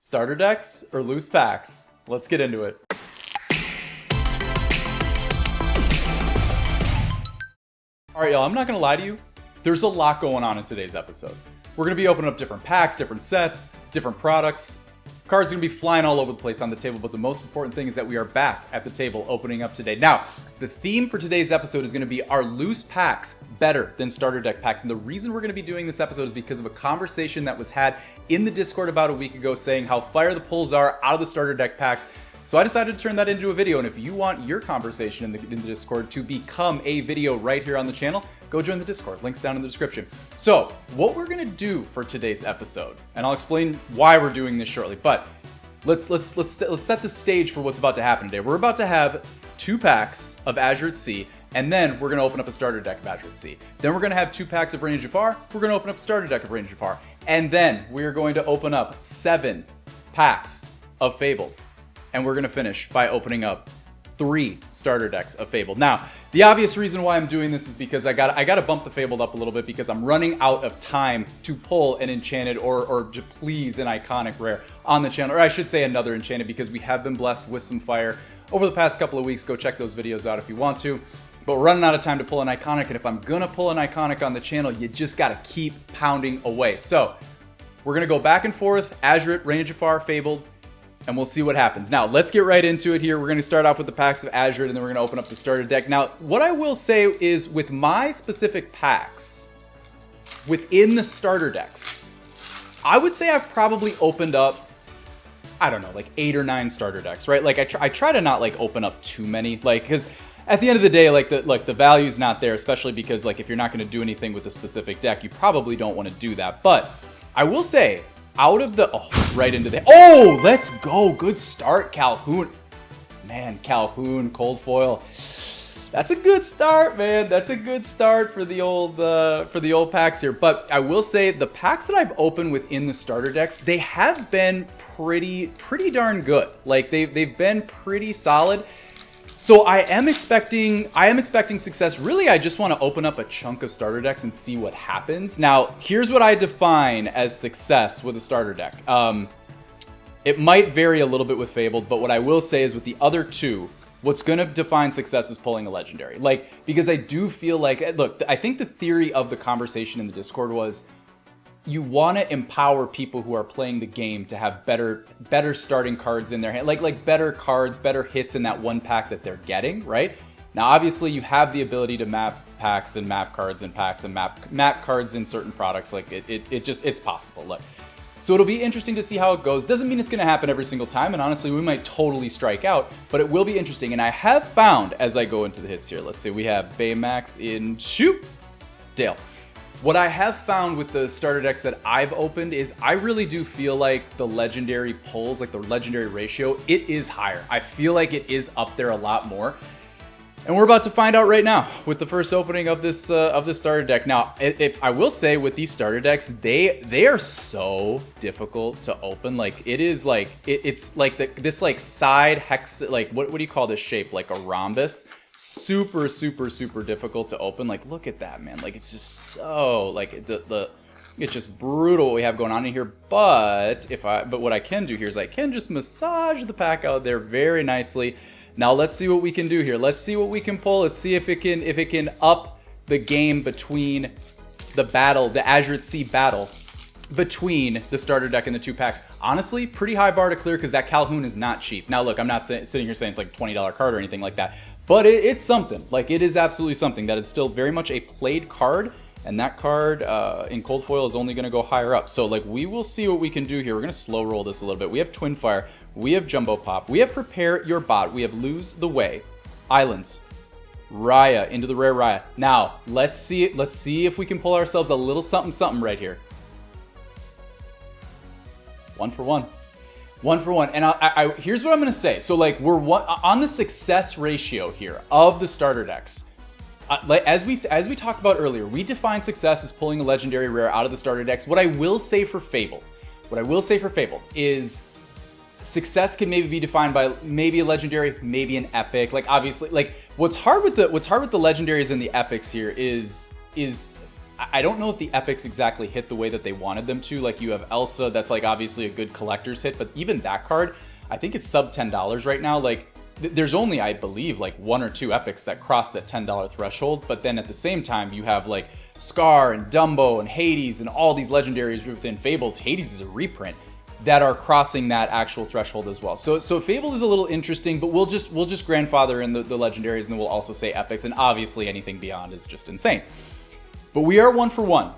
Starter decks or loose packs? Let's get into it. All right, y'all, I'm not gonna lie to you. There's a lot going on in today's episode. We're gonna be opening up different packs, different sets, different products. Cards are gonna be flying all over the place on the table, but the most important thing is that we are back at the table opening up today. Now, the theme for today's episode is gonna be, are loose packs better than starter deck packs? And the reason we're gonna be doing this episode is because of a conversation that was had in the Discord about a week ago saying how fire the pulls are out of the starter deck packs. So I decided to turn that into a video, and if you want your conversation in the Discord to become a video right here on the channel, go join the Discord. Link's down in the description. So what we're gonna do for today's episode, and I'll explain why we're doing this shortly, but let's set the stage for what's about to happen today. We're about to have 2 packs of Azure at Sea, and then we're gonna open up a starter deck of Azure at Sea. Then we're gonna have 2 packs of Rain of Jafar. We're gonna open up a starter deck of Rain of Jafar, and then we are going to open up 7 packs of Fabled. And we're gonna finish by opening up 3 starter decks of Fabled. Now, the obvious reason why I'm doing this is because I gotta bump the Fabled up a little bit because I'm running out of time to pull an enchanted or to please an iconic rare on the channel, or I should say another enchanted, because we have been blessed with some fire over the past couple of weeks. Go check those videos out if you want to. But we're running out of time to pull an iconic, and if I'm gonna pull an iconic on the channel, you just gotta keep pounding away. So we're gonna go back and forth, Azure, Rain of Jafar, Fabled, and we'll see what happens. Now, let's get right into it here. We're going to start off with the packs of Azure, and then we're going to open up the starter deck. Now, what I will say is with my specific packs within the starter decks, I would say I've probably opened up, I don't know, like 8 or 9 starter decks, right? Like I try to not like open up too many, like, because at the end of the day, like the value's not there, especially because like if you're not going to do anything with a specific deck, you probably don't want to do that. But I will say, out of the, right into the, let's go. Good start, Calhoun. Man, Calhoun, cold foil. That's a good start, man. That's a good start for the old packs here. But I will say the packs that I've opened within the starter decks, they have been pretty darn good. Like they've been pretty solid. So I am expecting success. Really, I just want to open up a chunk of starter decks and see what happens. Now, here's what I define as success with a starter deck. It might vary a little bit with Fabled, but what I will say is with the other 2, what's going to define success is pulling a legendary. Like, because I do feel like, look, I think the theory of the conversation in the Discord was you want to empower people who are playing the game to have better starting cards in their hand, like better cards, better hits in that one pack that they're getting, right? Now, obviously, you have the ability to map packs and map cards and packs and map cards in certain products. Like it's possible. Look, so it'll be interesting to see how it goes. Doesn't mean it's going to happen every single time, and honestly, we might totally strike out, but it will be interesting. And I have found, as I go into the hits here, let's say we have Baymax in Dale. What I have found with the starter decks that I've opened is I really do feel like the legendary pulls, like the legendary ratio, it is higher. I feel like it is up there a lot more. And we're about to find out right now with the first opening of this starter deck. Now, if I will say with these starter decks, they are so difficult to open. Like it is like it's like this like side hex, like what do you call this shape? Like a rhombus. Super difficult to open. Like look at that, man. Like it's just so like it's just brutal what we have going on in here. But what I can do here is I can just massage the pack out there very nicely. Now let's see what we can do here. Let's see what we can pull. Let's see if it can up the game between the Azure at Sea battle between the starter deck and the 2 packs. Honestly, pretty high bar to clear because that Calhoun is not cheap. Now look, I'm not sitting here saying it's like a $20 card or anything like that. But it's something. Like, it is absolutely something. That is still very much a played card, and that card in cold foil is only going to go higher up. So, like, we will see what we can do here. We're going to slow roll this a little bit. We have Twin Fire. We have Jumbo Pop. We have Prepare Your Bot. We have Lose the Way. Islands. Raya into the rare Raya. Now, let's see it. Let's see if we can pull ourselves a little something right here. 1 for 1. 1 for 1. And here's what I'm going to say. So, like, we're on the success ratio here of the starter decks. As we talked about earlier, we define success as pulling a legendary rare out of the starter decks. What I will say for Fable is success can maybe be defined by maybe a legendary, maybe an epic. Like obviously, like what's hard with the legendaries and the epics here is I don't know if the epics exactly hit the way that they wanted them to. Like you have Elsa, that's like obviously a good collector's hit, but even that card, I think it's sub $10 right now. Like there's only, I believe, like 1 or 2 epics that cross that $10 threshold. But then at the same time, you have like Scar and Dumbo and Hades and all these legendaries within Fabled. Hades is a reprint that are crossing that actual threshold as well. So Fabled is a little interesting, but we'll just grandfather in the legendaries, and then we'll also say epics, and obviously anything beyond is just insane. But we are 1 for 1.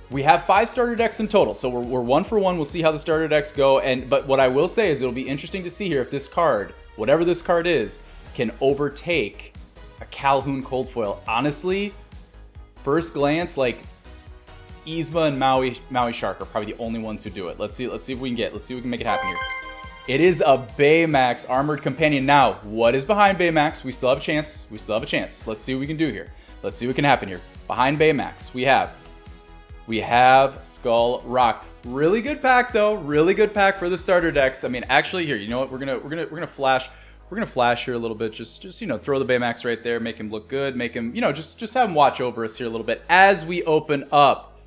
We have 5 starter decks in total, so we're 1 for 1. We'll see how the starter decks go. But what I will say is it'll be interesting to see here if this card, whatever this card is, can overtake a Calhoun Cold Foil. Honestly, first glance, like Yzma and Maui Shark are probably the only ones who do it. Let's see if we can make it happen here. It is a Baymax Armored Companion. Now, what is behind Baymax? We still have a chance. Let's see what we can do here. Let's see what can happen here. Behind Baymax, we have Skull Rock. Really good pack though. Really good pack for the starter decks. I mean, actually, here, you know what? We're gonna flash. We're gonna flash here a little bit. Just throw the Baymax right there. Make him look good. Make him, just have him watch over us here a little bit as we open up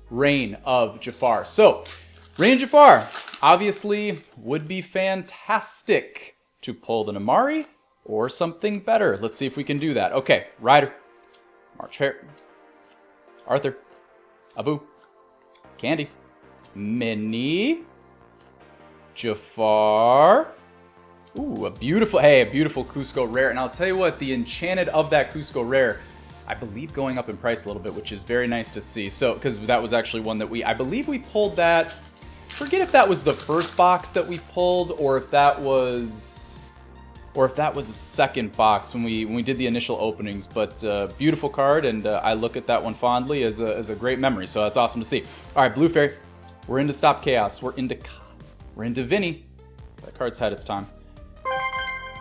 Reign of Jafar. So, Reign of Jafar obviously would be fantastic to pull the Namari or something better. Let's see if we can do that. Okay, Ryder, March Hare, Arthur, Abu, Candy, Minnie, Jafar. Ooh, a beautiful Cusco rare. And I'll tell you what, the enchanted of that Cusco rare, I believe going up in price a little bit, which is very nice to see. So, because that was actually one that I believe we pulled that. Forget if that was the first box that we pulled, or if that was the second box when we did the initial openings. But beautiful card, and I look at that one fondly as a great memory. So that's awesome to see. All right, Blue Fairy, we're into Stop Chaos. We're into Vinny. That card's had its time.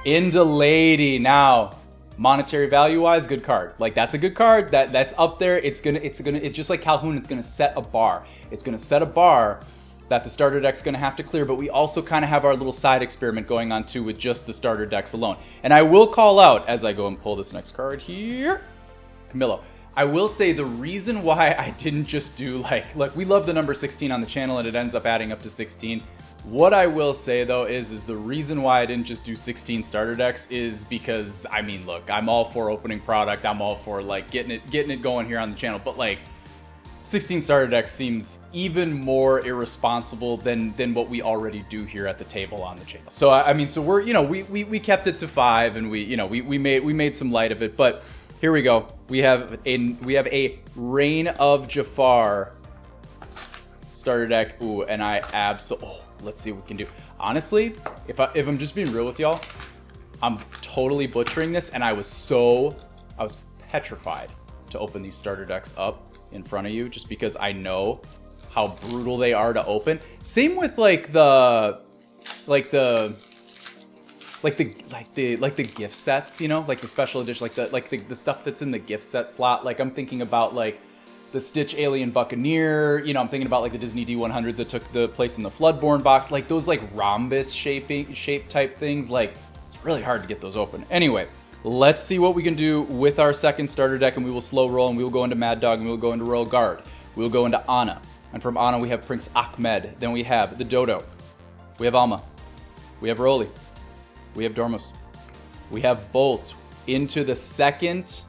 Into Lady now. Monetary value wise, good card. Like that's a good card. That's up there. It's just like Calhoun, it's gonna set a bar. It's gonna set a bar that the starter deck's gonna have to clear, but we also kind of have our little side experiment going on too with just the starter decks alone. And I will call out as I go and pull this next card here, Camillo. I will say the reason why I didn't just do like we love the number 16 on the channel and it ends up adding up to 16. What I will say though is the reason why I didn't just do 16 starter decks is because, I mean, look, I'm all for opening product. I'm all for like getting it going here on the channel, but like 16 starter decks seems even more irresponsible than what we already do here at the table on the channel. So I mean, so we're, we kept it to 5 and we made some light of it, but here we go. We have a Reign of Jafar starter deck. Ooh, and I absolutely, let's see what we can do. Honestly, if I'm just being real with y'all, I'm totally butchering this, and I was petrified to open these starter decks up in front of you, just because I know how brutal they are to open. Same with the gift sets, like the special edition, like the stuff that's in the gift set slot. Like I'm thinking about like the Stitch Alien Buccaneer, I'm thinking about like the Disney D100s that took the place in the Floodborne box, like those like rhombus shape type things. Like it's really hard to get those open. Anyway, let's see what we can do with our second starter deck, and we will slow roll, and we will go into Mad Dog, and we will go into Royal Guard. We will go into Ana, and from Ana we have Prince Ahmed. Then we have the Dodo. We have Alma. We have Rolly. We have Dormos. We have Bolt into the second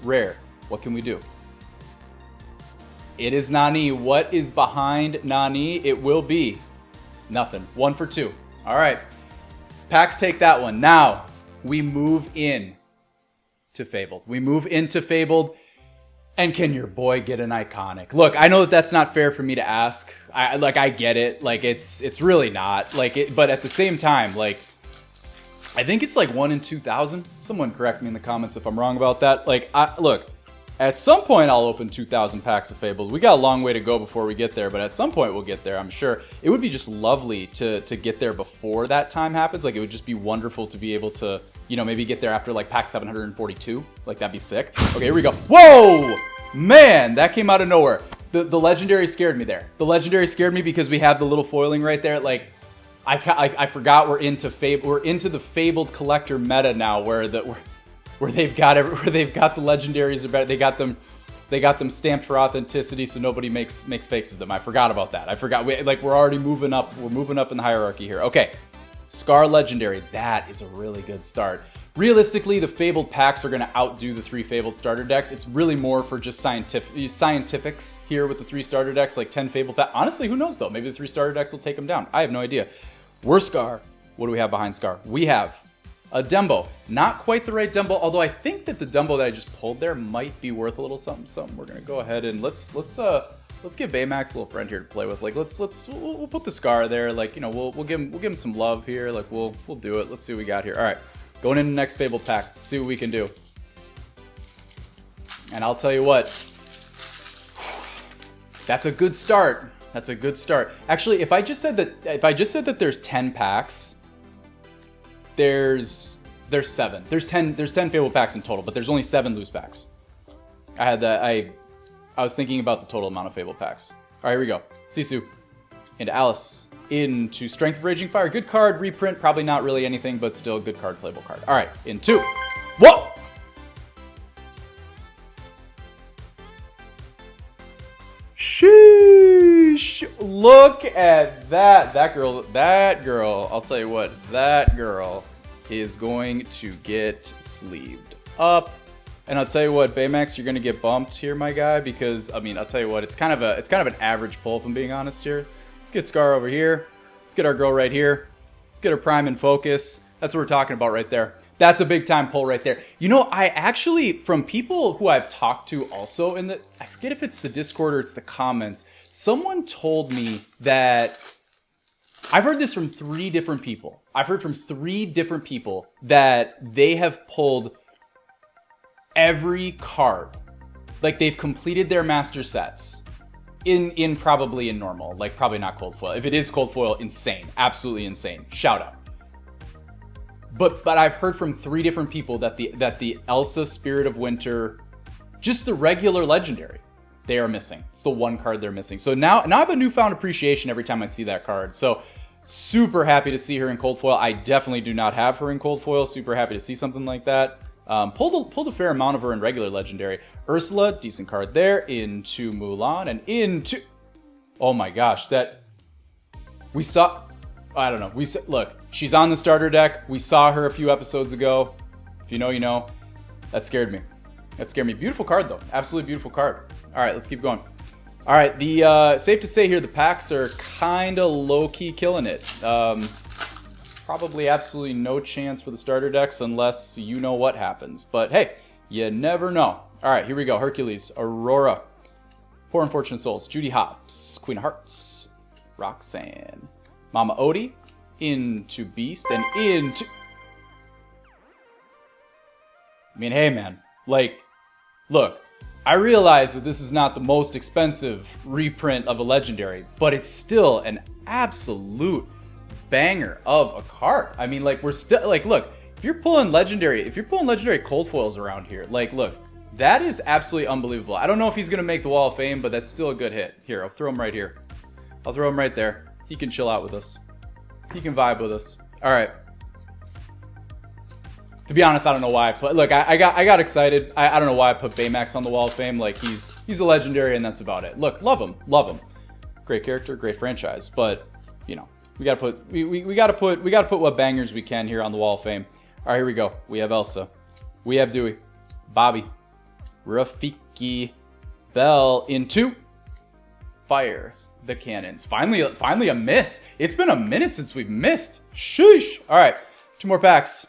rare. What can we do? It is Nani. What is behind Nani? It will be nothing. 1 for 2. All right. Packs take that one. Now we move in to Fabled. And can your boy get an iconic? Look, I know that that's not fair for me to ask. I get it. Like it's really not. But at the same time, like I think it's like 1 in 2,000. Someone correct me in the comments if I'm wrong about that. Look. At some point, I'll open 2,000 packs of Fabled. We got a long way to go before we get there, but at some point we'll get there, I'm sure. It would be just lovely to get there before that time happens. Like, it would just be wonderful to be able to, maybe get there after, like, pack 742. Like, that'd be sick. Okay, here we go. Whoa! Man, that came out of nowhere. The Legendary scared me there. The Legendary scared me because we have the little foiling right there. Like, I forgot we're into the Fabled collector meta now, where they've got the legendaries. They got them They got them stamped for authenticity, so nobody makes fakes of them. I forgot about that. I forgot. We're already moving up. We're moving up in the hierarchy here. Okay, Scar Legendary. That is a really good start. Realistically, the Fabled packs are going to outdo the 3 Fabled starter decks. It's really more for just scientifics here with the 3 starter decks, like 10 Fabled packs. Honestly, who knows though? Maybe the 3 starter decks will take them down. I have no idea. We're Scar. What do we have behind Scar? We have a Dumbo. Not quite the right Dumbo, although I think that the Dumbo that I just pulled there might be worth a little something. We're going to go ahead and let's give Baymax a little friend here to play with. Like we'll put the Scar there. Like, you know, we'll give him some love here. Like we'll do it. Let's see what we got here. All right. Going into the next Fabled pack. Let's see what we can do. And I'll tell you what. That's a good start. That's a good start. Actually, if I just said that there's 10 packs, there's 7. There's 10 Fabled packs in total, but there's only 7 loose packs. I was thinking about the total amount of Fabled packs. All right, here we go. Sisu into Alice. Into Strength of Raging Fire. Good card, reprint, probably not really anything, but still a good card, playable card. All right, in 2. Whoa! Sheesh! Look at that. That girl, I'll tell you what, that girl is going to get sleeved up. And I'll tell you what, Baymax, you're going to get bumped here, my guy, because, I mean, I'll tell you what, it's kind of an average pull, if I'm being honest here. Let's get Scar over here. Let's get our girl right here. Let's get her prime and focus. That's what we're talking about right there. That's a big time pull right there. You know, I actually, from people who I've talked to also I forget if it's the Discord or it's the comments, someone told me that, I've heard this from 3 different people. I've heard from 3 different people that they have pulled every card. Like they've completed their master sets. Probably in normal, like probably not cold foil. If it is cold foil, insane, absolutely insane. Shout out. But I've heard from 3 different people that the Elsa Spirit of Winter, just the regular legendary, they are missing. It's the one card they're missing. So now I have a newfound appreciation every time I see that card. So super happy to see her in cold foil. I definitely do not have her in cold foil. Super happy to see something like that. Pulled a fair amount of her in regular legendary. Ursula, decent card there. Into Mulan and into... Oh my gosh, that... We saw... I don't know. Look, she's on the starter deck. We saw her a few episodes ago. If you know, you know. That scared me. That scared me. Beautiful card, though. Absolutely beautiful card. All right, let's keep going. All right, safe to say here, the packs are kind of low-key killing it. Probably absolutely no chance for the starter decks unless you know what happens. But hey, you never know. All right, here we go. Hercules, Aurora, Poor Unfortunate Souls, Judy Hopps, Queen of Hearts, Roxanne, Mama Odie, into Beast, and into... I mean, hey man, like, look, I realize that this is not the most expensive reprint of a legendary, but it's still an absolute banger of a card. I mean, like, we're still, like, look, if you're pulling legendary cold foils around here, like, look, that is absolutely unbelievable. I don't know if he's gonna make the Wall of Fame, but that's still a good hit. Here, I'll throw him right here. I'll throw him right there. He can chill out with us. He can vibe with us. All right. To be honest, I don't know why I put... Look, I got excited. I don't know why I put Baymax on the Wall of Fame. Like, he's a legendary, and that's about it. Look, love him. Love him. Great character, great franchise. But, you know, we gotta put what bangers we can here on the Wall of Fame. All right, here we go. We have Elsa. We have Dewey. Bobby. Rafiki. Belle into Fire the Cannons. Finally a miss. It's been a minute since we've missed. Sheesh. All right, 2 more packs.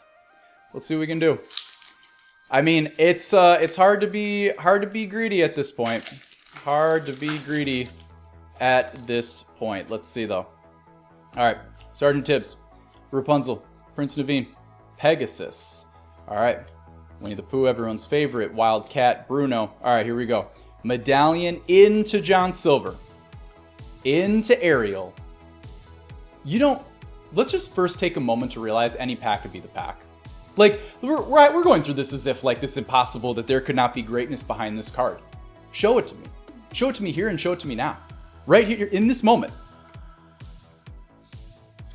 Let's see what we can do. I mean, it's hard to be greedy at this point. Hard to be greedy at this point. Let's see though. All right, Sergeant Tibbs, Rapunzel, Prince Naveen, Pegasus. All right, Winnie the Pooh, everyone's favorite. Wildcat, Bruno. All right, here we go. Medallion into John Silver, into Ariel. Let's just first take a moment to realize any pack could be the pack. Like, we're going through this as if, like, this is impossible, that there could not be greatness behind this card. Show it to me. Show it to me here and show it to me now. Right here, in this moment.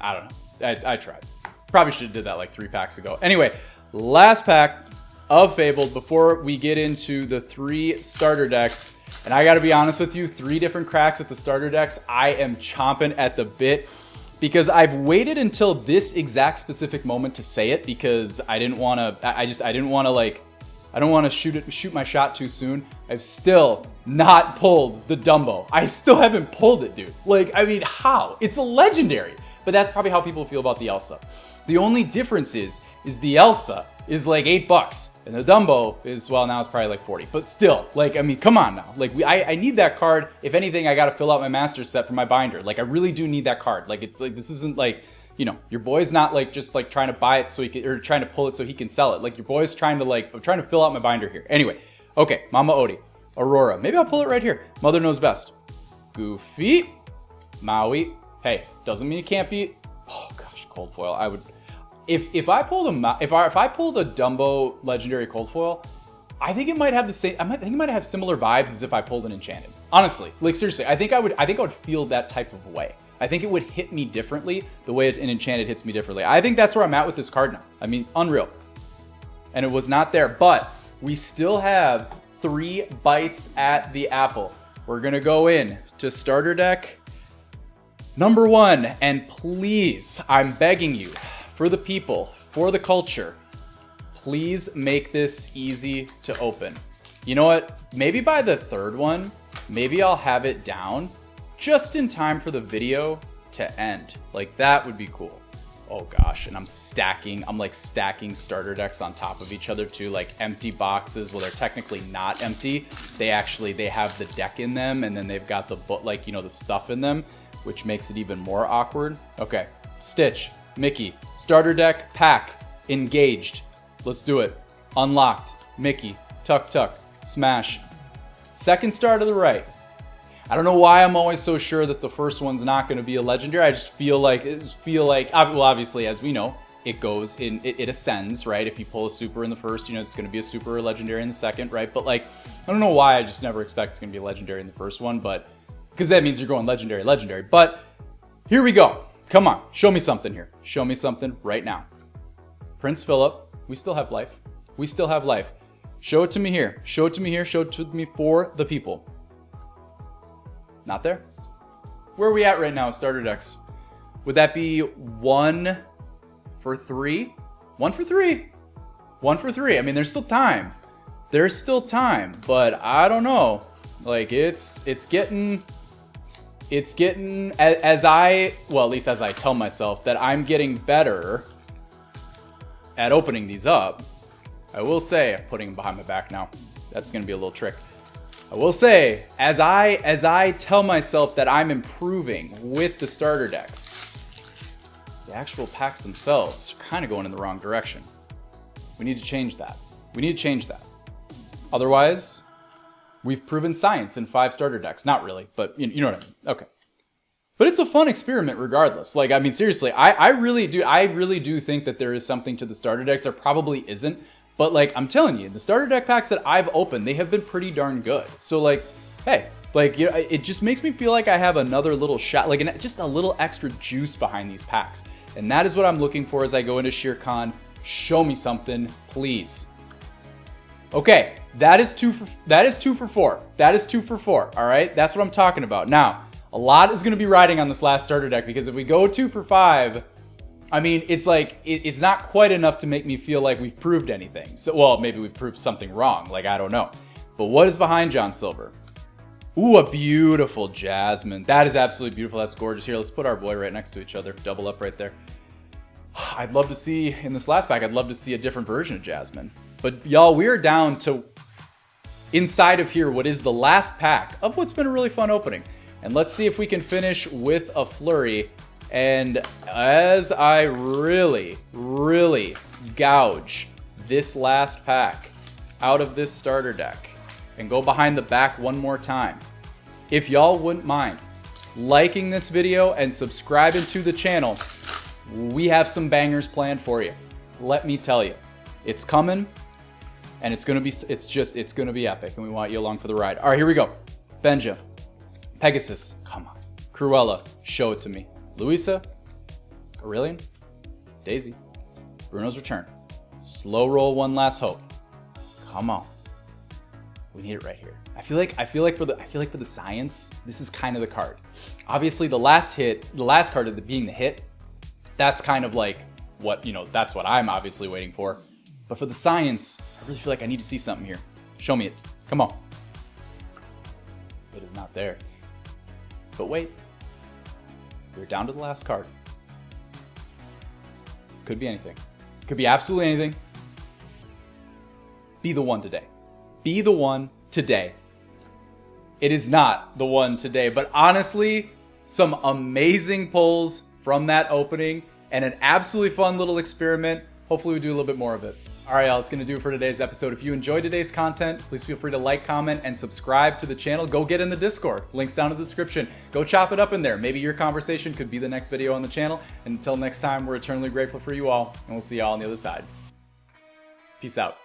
I don't know. I tried. Probably should have did that like 3 packs ago. Anyway, last pack. of Fabled before we get into the 3 starter decks. And I gotta be honest with you, 3 different cracks at the starter decks. I am chomping at the bit because I've waited until this exact specific moment to say it because I didn't want to, I didn't want to like, I don't want to shoot my shot too soon. I've still not pulled the Dumbo. I still haven't pulled it, dude. Like, I mean, how? It's a legendary. But that's probably how people feel about the Elsa. The only difference is the Elsa is like $8 and the Dumbo is, well, now it's probably like 40, but still, like, I mean, come on now. Like, I need that card. If anything, I got to fill out my master set for my binder. Like, I really do need that card. Like, it's like, this isn't like, you know, your boy's not like just like trying to buy it so he can, or trying to pull it so he can sell it. Like, your boy's trying to like, I'm trying to fill out my binder here. Anyway, okay, Mama Odie, Aurora. Maybe I'll pull it right here. Mother Knows Best. Goofy, Maui. Hey, doesn't mean you can't beat. Oh gosh, cold foil. I would, if I pull the if I pull the Dumbo legendary cold foil, I think it might have the same. I think it might have similar vibes as if I pulled an enchanted. Honestly, like seriously, I think I would feel that type of way. I think it would hit me differently the way an enchanted hits me differently. I think that's where I'm at with this card now. I mean, unreal. And it was not there, but we still have 3 bites at the apple. We're gonna go in to starter deck number 1, and please, I'm begging you, for the people, for the culture, please make this easy to open. You know what? Maybe by the 3rd one, maybe I'll have it down just in time for the video to end. Like, that would be cool. Oh gosh, and I'm like stacking starter decks on top of each other too, like empty boxes. Well, they're technically not empty. They have the deck in them, and then they've got the like, you know, the stuff in them, which makes it even more awkward. Okay, Stitch, Mickey, starter deck, pack, engaged. Let's do it. Unlocked, Mickey, Tuck Tuck, Smash. Second star to the right. I don't know why I'm always so sure that the first one's not going to be a legendary. I just feel like, well, obviously, as we know, it goes in, it ascends, right? If you pull a super in the first, you know, it's going to be a super or legendary in the second, right? But like, I don't know why I just never expect it's going to be a legendary in the first one, but because that means you're going legendary, legendary. But here we go. Come on, show me something here. Show me something right now. Prince Philip, we still have life. We still have life. Show it to me here. Show it to me here. Show it to me for the people. Not there? Where are we at right now, starter decks? Would that be 1 for 3? 1 for 3. 1 for 3. I mean, there's still time. There's still time, but I don't know. Like, it's getting, as I, well, at least as I tell myself, that I'm getting better at opening these up. I will say, I'm putting them behind my back now. That's going to be a little trick. I will say, as I tell myself that I'm improving with the starter decks, the actual packs themselves are kind of going in the wrong direction. We need to change that. We need to change that. Otherwise, we've proven science in 5 starter decks. Not really, but you know what I mean. Okay. But it's a fun experiment regardless. Like, I mean, seriously, I really do think that there is something to the starter decks. There probably isn't. But like, I'm telling you, the starter deck packs that I've opened, they have been pretty darn good. So like, hey, like, you know, it just makes me feel like I have another little shot, like just a little extra juice behind these packs. And that is what I'm looking for as I go into SheerCon. Show me something, please. Okay, that is 2 for 4. That is 2 for 4. All right, that's what I'm talking about. Now, a lot is going to be riding on this last starter deck, because if we go 2 for 5, I mean, it's like, it's not quite enough to make me feel like we've proved anything. So, well, maybe we've proved something wrong. Like, I don't know. But what is behind John Silver? Ooh, a beautiful Jasmine. That is absolutely beautiful. That's gorgeous. Here, let's put our boy right next to each other. Double up right there. I'd love to see, in this last pack, I'd love to see a different version of Jasmine. But y'all, we are down to inside of here what is the last pack of what's been a really fun opening. And let's see if we can finish with a flurry. And as I really gouge this last pack out of this starter deck and go behind the back one more time, if y'all wouldn't mind liking this video and subscribing to the channel, we have some bangers planned for you. Let me tell you, it's coming, and it's gonna be epic, and we want you along for the ride. All right, here we go. Benja, Pegasus, come on. Cruella, show it to me. Louisa, Aurelian, Daisy, Bruno's Return, Slow Roll One Last Hope, Come on. We need it right here. I feel like for the science, this is kind of the card. Obviously, the last card being the hit, that's kind of like what, that's what I'm obviously waiting for. But for the science, I really feel like I need to see something here. Show me it. Come on. It is not there. But wait. We're down to the last card. Could be anything. Could be absolutely anything. Be the one today. Be the one today. It is not the one today, but honestly, some amazing pulls from that opening and an absolutely fun little experiment. Hopefully we do a little bit more of it. All right, y'all, that's going to do it for today's episode. If you enjoyed today's content, please feel free to like, comment, and subscribe to the channel. Go get in the Discord. Links down in the description. Go chop it up in there. Maybe your conversation could be the next video on the channel. And until next time, we're eternally grateful for you all, and we'll see y'all on the other side. Peace out.